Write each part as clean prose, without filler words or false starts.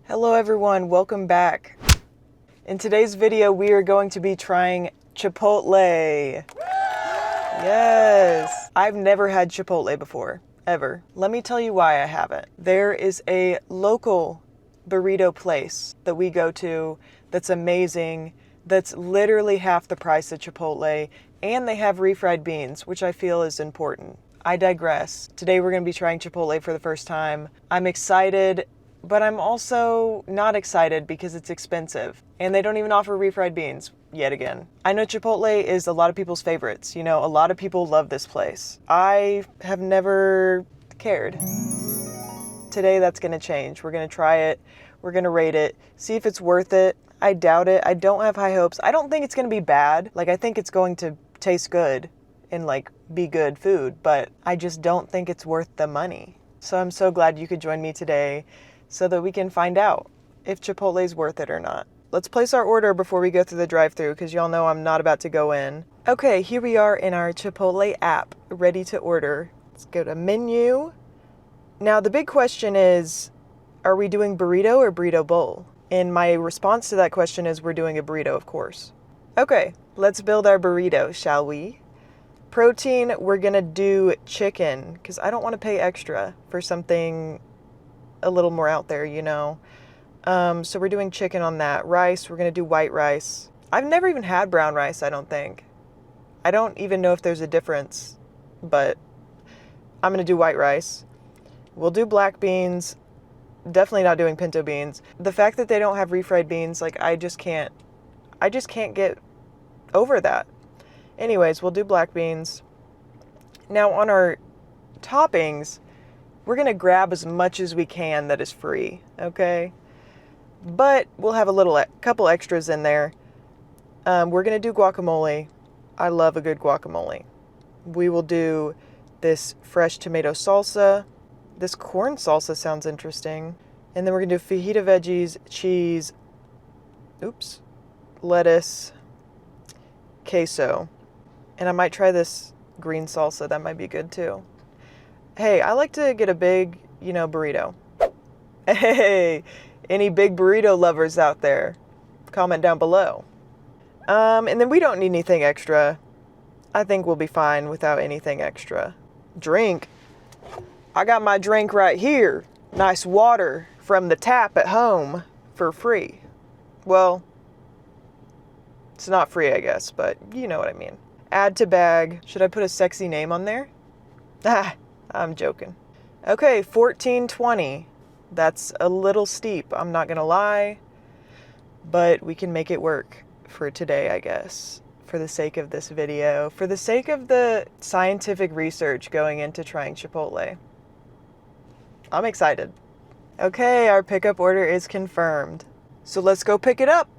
Hello everyone, welcome back. In today's video, we are going to be trying Chipotle. Yes! I've never had Chipotle before, ever. Let me tell you why I haven't. There is a local burrito place that we go to that's amazing, that's literally half the price of Chipotle, and they have refried beans, which I feel is important. I digress. Today we're going to be trying Chipotle for the first time. I'm excited, but I'm also not excited because it's expensive and they don't even offer refried beans yet again. I know Chipotle is a lot of people's favorites. You know, a lot of people love this place. I have never cared. Today that's going to change. We're going to try it. We're going to rate it, see if it's worth it. I doubt it. I don't have high hopes. I don't think it's going to be bad. Like, I think it's going to taste good and like be good food, but I just don't think it's worth the money. So I'm so glad you could join me today so that we can find out if Chipotle's worth it or not. Let's place our order before we go through the drive-thru because y'all know I'm not about to go in. Okay, here we are in our Chipotle app, ready to order. Let's go to menu. Now the big question is, are we doing burrito or burrito bowl? And my response to that question is we're doing a burrito, of course. Okay, let's build our burrito, shall we? Protein, we're gonna do chicken because I don't want to pay extra for something a little more out there, you know. So we're doing chicken on that. Rice, we're gonna do white rice. I've never even had brown rice, I don't think. I don't even know if there's a difference, but I'm gonna do white rice. We'll do black beans. Definitely not doing pinto beans. The fact that they don't have refried beans, like I just can't get over that. Anyways, we'll do black beans. Now on our toppings, we're going to grab as much as we can that is free, okay? But we'll have a couple extras in there. We're going to do guacamole. I love a good guacamole. We will do this fresh tomato salsa. This corn salsa sounds interesting. And then we're going to do fajita veggies, cheese, lettuce, queso. And I might try this green salsa. That might be good too. Hey, I like to get a big, burrito. Hey, any big burrito lovers out there? Comment down below. And then we don't need anything extra. I think we'll be fine without anything extra. Drink. I got my drink right here. Nice water from the tap at home for free. Well, it's not free, I guess, but you know what I mean. Add to bag. Should I put a sexy name on there? I'm joking. Okay, $14.20. That's a little steep, I'm not gonna lie, but we can make it work for today, I guess, for the sake of this video, for the sake of the scientific research going into trying Chipotle. I'm excited. Okay, our pickup order is confirmed. So let's go pick it up.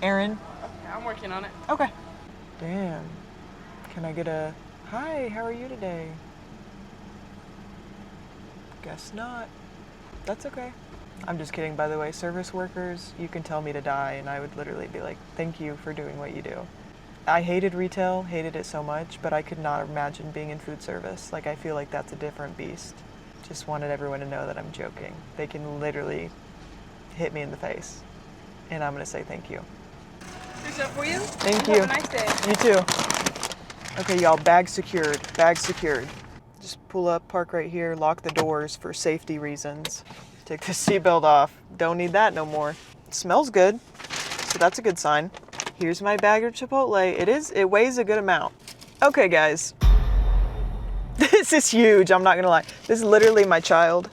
Erin. Yeah, I'm working on it. Okay. Damn. Can I get a hi, how are you today? Guess not. That's okay. I'm just kidding, by the way. Service workers, you can tell me to die and I would literally be like, thank you for doing what you do. I hated retail, hated it so much, but I could not imagine being in food service. Like, I feel like that's a different beast. Just wanted everyone to know that I'm joking. They can literally hit me in the face and I'm gonna say thank you. Here's that for you. Thank you. Have a nice day. You too. Okay, y'all, bag secured. Bag secured. Just pull up, park right here, lock the doors for safety reasons. Take the seatbelt off. Don't need that no more. It smells good, so that's a good sign. Here's my bag of Chipotle. It weighs a good amount. Okay, guys. This is huge, I'm not gonna lie. This is literally my child.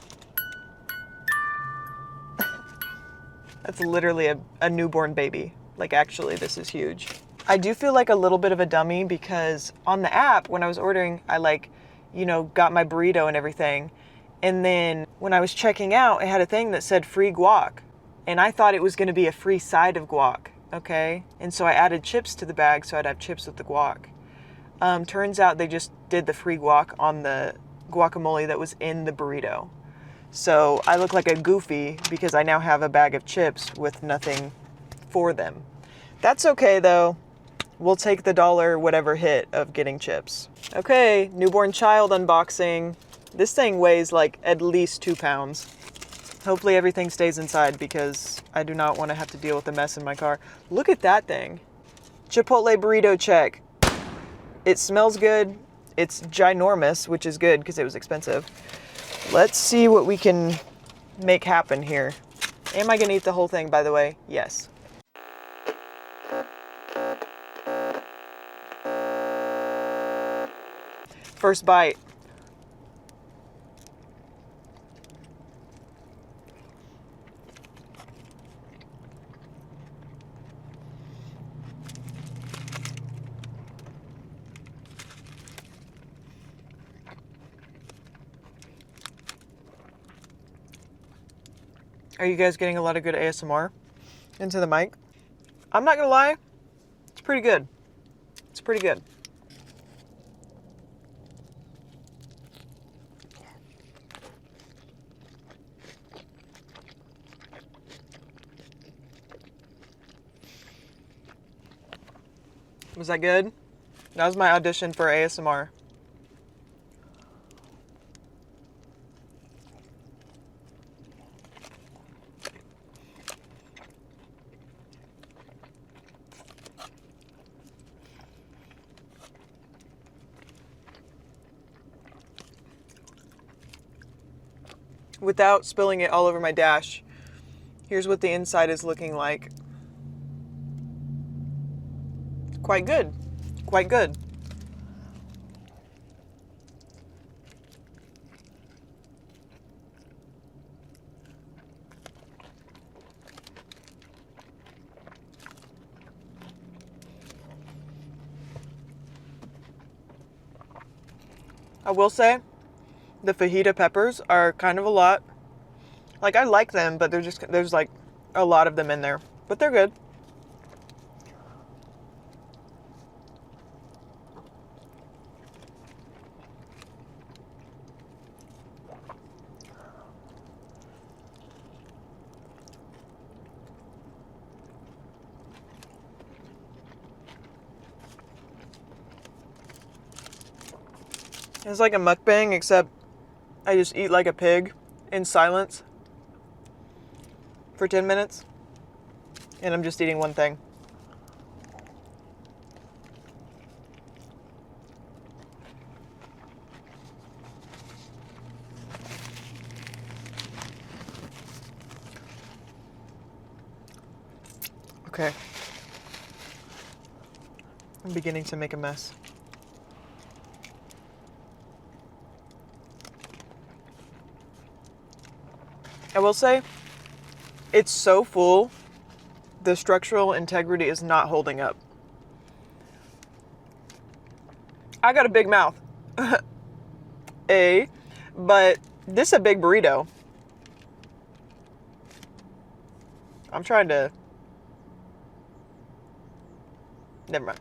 That's literally a newborn baby. Like, actually, this is huge. I do feel like a little bit of a dummy because on the app, when I was ordering, I got my burrito and everything. And then when I was checking out, it had a thing that said free guac. And I thought it was going to be a free side of guac, okay? And so I added chips to the bag so I'd have chips with the guac. Turns out they just did the free guac on the guacamole that was in the burrito. So I look like a goofy because I now have a bag of chips with nothing for them. That's okay though. we'll take the dollar whatever hit of getting chips. Okay, newborn child unboxing. This thing weighs like at least 2 pounds. Hopefully everything stays inside because I do not want to have to deal with the mess in my car. Look at that thing. Chipotle burrito check. It smells good. It's ginormous, which is good because it was expensive. Let's see what we can make happen here. Am I gonna eat the whole thing, by the way? Yes. First bite. Are you guys getting a lot of good ASMR into the mic? I'm not gonna lie, it's pretty good. It's pretty good. Was that good? That was my audition for ASMR. Without spilling it all over my dash, here's what the inside is looking like. Quite good. Quite good. I will say, the fajita peppers are kind of a lot. Like, I like them, but there's like a lot of them in there. But they're good. It's like a mukbang, except I just eat like a pig in silence for 10 minutes. And I'm just eating one thing. Okay. I'm beginning to make a mess. I will say, it's so full, the structural integrity is not holding up. I got a big mouth. But this is a big burrito. I'm trying to... Never mind.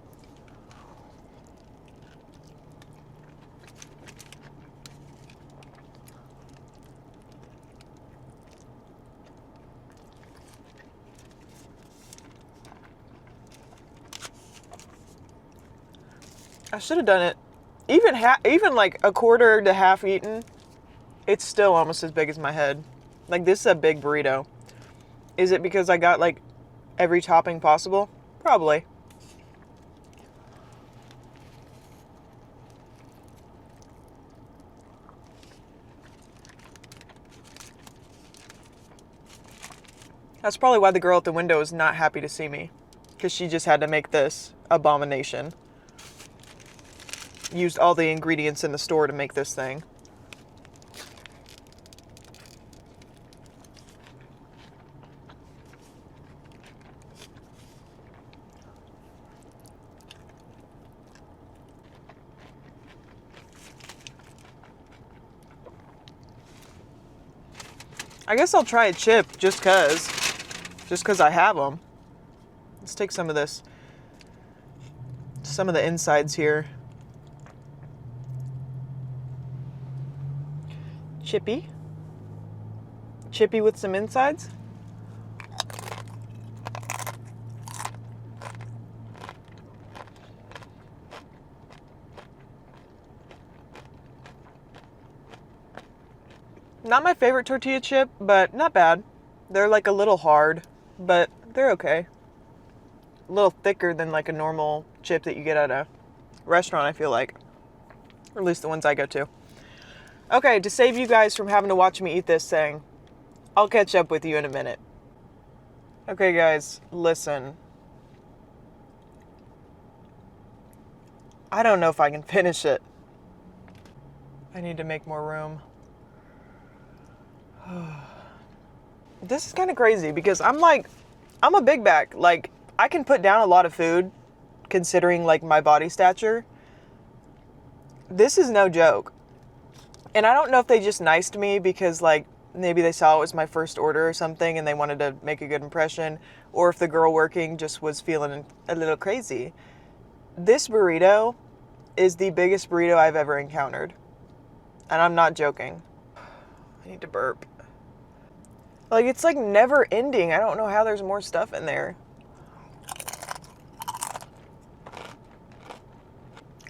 I should have done it. Even like a quarter to half eaten, it's still almost as big as my head. Like, this is a big burrito. Is it because I got like every topping possible? Probably. That's probably why the girl at the window is not happy to see me. Because she just had to make this abomination. Used all the ingredients in the store to make this thing. I guess I'll try a chip just cause I have them. Let's take some of this. Some of the insides here. Chippy with some insides. Not my favorite tortilla chip, but not bad. They're like a little hard, but they're okay. A little thicker than like a normal chip that you get at a restaurant, I feel like. Or at least the ones I go to. Okay, to save you guys from having to watch me eat this thing, I'll catch up with you in a minute. Okay, guys, listen. I don't know if I can finish it. I need to make more room. This is kind of crazy because I'm a big back. Like, I can put down a lot of food considering like my body stature. This is no joke. And I don't know if they just niced me because like maybe they saw it was my first order or something and they wanted to make a good impression, or if the girl working just was feeling a little crazy. This burrito is the biggest burrito I've ever encountered. And I'm not joking. I need to burp. Like, it's like never ending. I don't know how there's more stuff in there.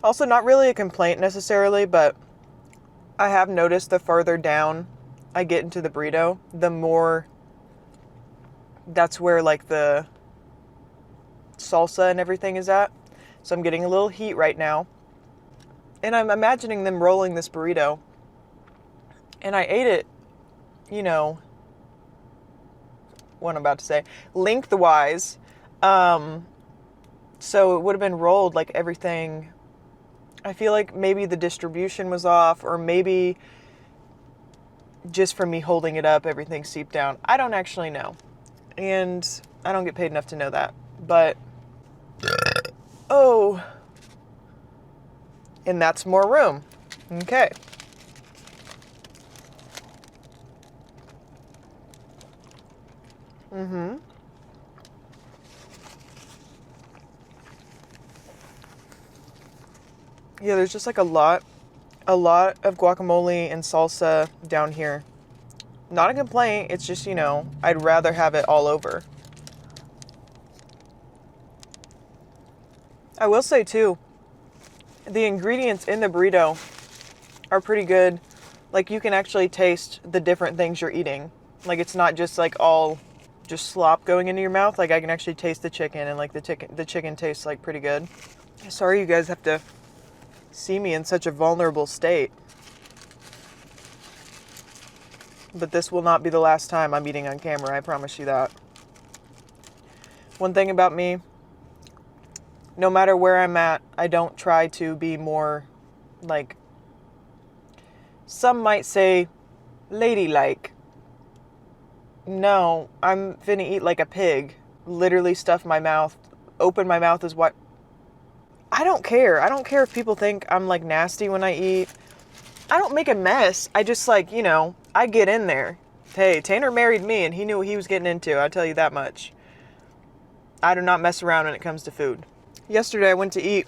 Also, not really a complaint necessarily, but I have noticed the further down I get into the burrito, the more that's where like the salsa and everything is at. So I'm getting a little heat right now. And I'm imagining them rolling this burrito. And I ate it, you know, what I'm about to say, lengthwise. So it would have been rolled like everything. I feel like maybe the distribution was off, or maybe just from me holding it up, everything seeped down. I don't actually know. And I don't get paid enough to know that. But, oh. And that's more room. Okay. Mm-hmm. Yeah, there's just like a lot of guacamole and salsa down here. Not a complaint, it's just, you know, I'd rather have it all over. I will say too, the ingredients in the burrito are pretty good. Like, you can actually taste the different things you're eating. Like, it's not just like all just slop going into your mouth. Like, I can actually taste the chicken, and like the chicken tastes like pretty good. Sorry you guys have to see me in such a vulnerable state. But this will not be the last time I'm eating on camera, I promise you that. One thing about me, no matter where I'm at, I don't try to be more, like, some might say, ladylike. No, I'm finna eat like a pig. Literally stuff my mouth, open my mouth as what. I don't care. I don't care if people think I'm like nasty when I eat. I don't make a mess. I just like, you know, I get in there. Hey, Tanner married me and he knew what he was getting into. I'll tell you that much. I do not mess around when it comes to food. Yesterday I went to eat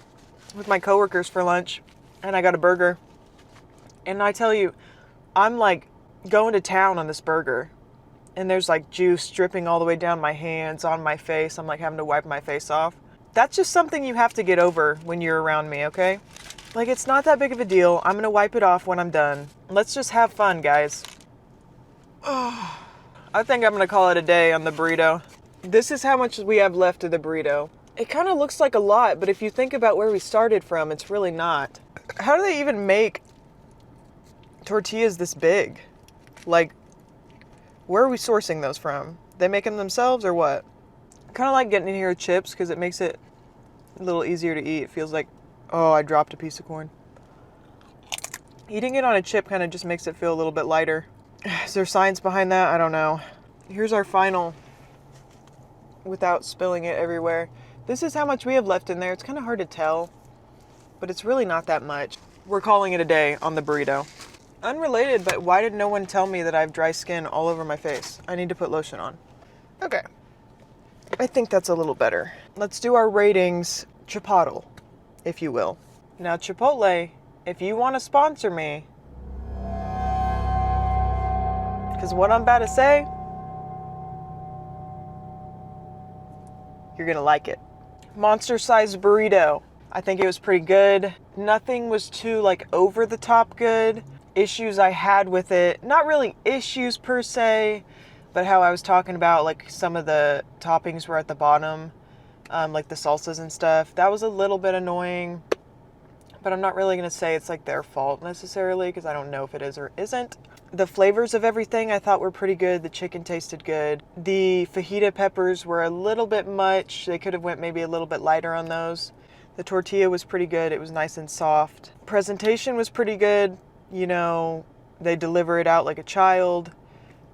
with my coworkers for lunch and I got a burger. And I tell you, I'm like going to town on this burger. And there's like juice dripping all the way down my hands, on my face. I'm like having to wipe my face off. That's just something you have to get over when you're around me, okay? Like, it's not that big of a deal. I'm gonna wipe it off when I'm done. Let's just have fun, guys. Oh, I think I'm gonna call it a day on the burrito. This is how much we have left of the burrito. It kind of looks like a lot, but if you think about where we started from, it's really not. How do they even make tortillas this big? Like, where are we sourcing those from? They make them themselves or what? Kind of like getting in here with chips because it makes it a little easier to eat. It feels like, oh, I dropped a piece of corn. Eating it on a chip kind of just makes it feel a little bit lighter. Is there science behind that? I don't know. Here's our final without spilling it everywhere. This is how much we have left in there. It's kind of hard to tell, but it's really not that much. We're calling it a day on the burrito. Unrelated, but why did no one tell me that I have dry skin all over my face? I need to put lotion on. Okay. I think that's a little better. Let's do our ratings, Chipotle, if you will. Now, Chipotle, if you want to sponsor me, because what I'm about to say, you're going to like it. Monster-sized burrito. I think it was pretty good. Nothing was too, like, over the top good. issues I had with it. Not really issues per se, but how I was talking about, like, some of the toppings were at the bottom, like the salsas and stuff. That was a little bit annoying, but I'm not really going to say it's like their fault necessarily, because I don't know if it is or isn't. The flavors of everything I thought were pretty good. The chicken tasted good. The fajita peppers were a little bit much. They could have went maybe a little bit lighter on those. The tortilla was pretty good. It was nice and soft. Presentation was pretty good. You know, they deliver it out like a child,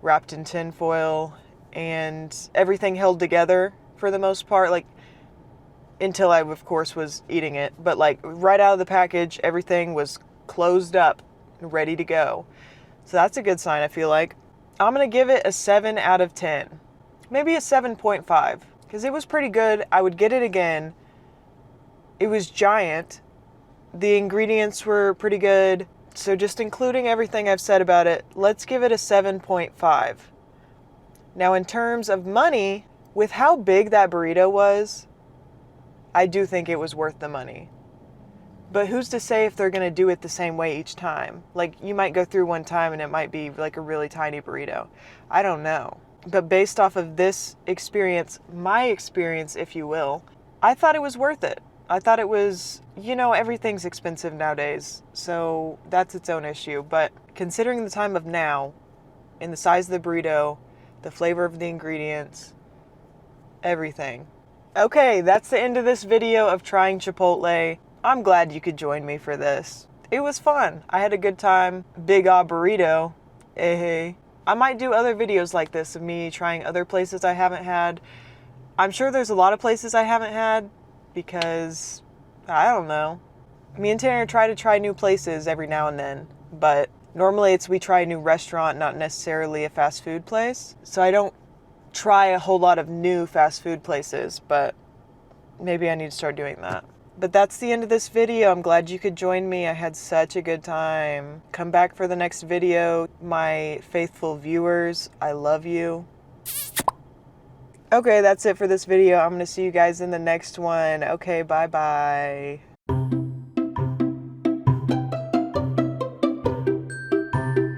wrapped in tin foil, and everything held together for the most part, like, until I, of course, was eating it. But, like, right out of the package, everything was closed up and ready to go. So that's a good sign, I feel like. I'm going to give it a 7 out of 10. Maybe a 7.5, because it was pretty good. I would get it again. It was giant. The ingredients were pretty good. So just including everything I've said about it, let's give it a 7.5. Now, in terms of money, with how big that burrito was, I do think it was worth the money. But who's to say if they're going to do it the same way each time? Like, you might go through one time and it might be like a really tiny burrito. I don't know. But based off of this experience, my experience, if you will, I thought it was worth it. I thought it was, you know, everything's expensive nowadays, so that's its own issue. But considering the time of now, and the size of the burrito, the flavor of the ingredients, everything. Okay, that's the end of this video of trying Chipotle. I'm glad you could join me for this. It was fun. I had a good time. Big burrito. Hey. I might do other videos like this of me trying other places I haven't had. I'm sure there's a lot of places I haven't had because, I don't know. Me and Tanner try to try new places every now and then, but normally we try a new restaurant, not necessarily a fast food place. So I don't try a whole lot of new fast food places, but maybe I need to start doing that. But that's the end of this video. I'm glad you could join me. I had such a good time. Come back for the next video. My faithful viewers, I love you. Okay, that's it for this video. I'm going to see you guys in the next one. Okay, bye-bye.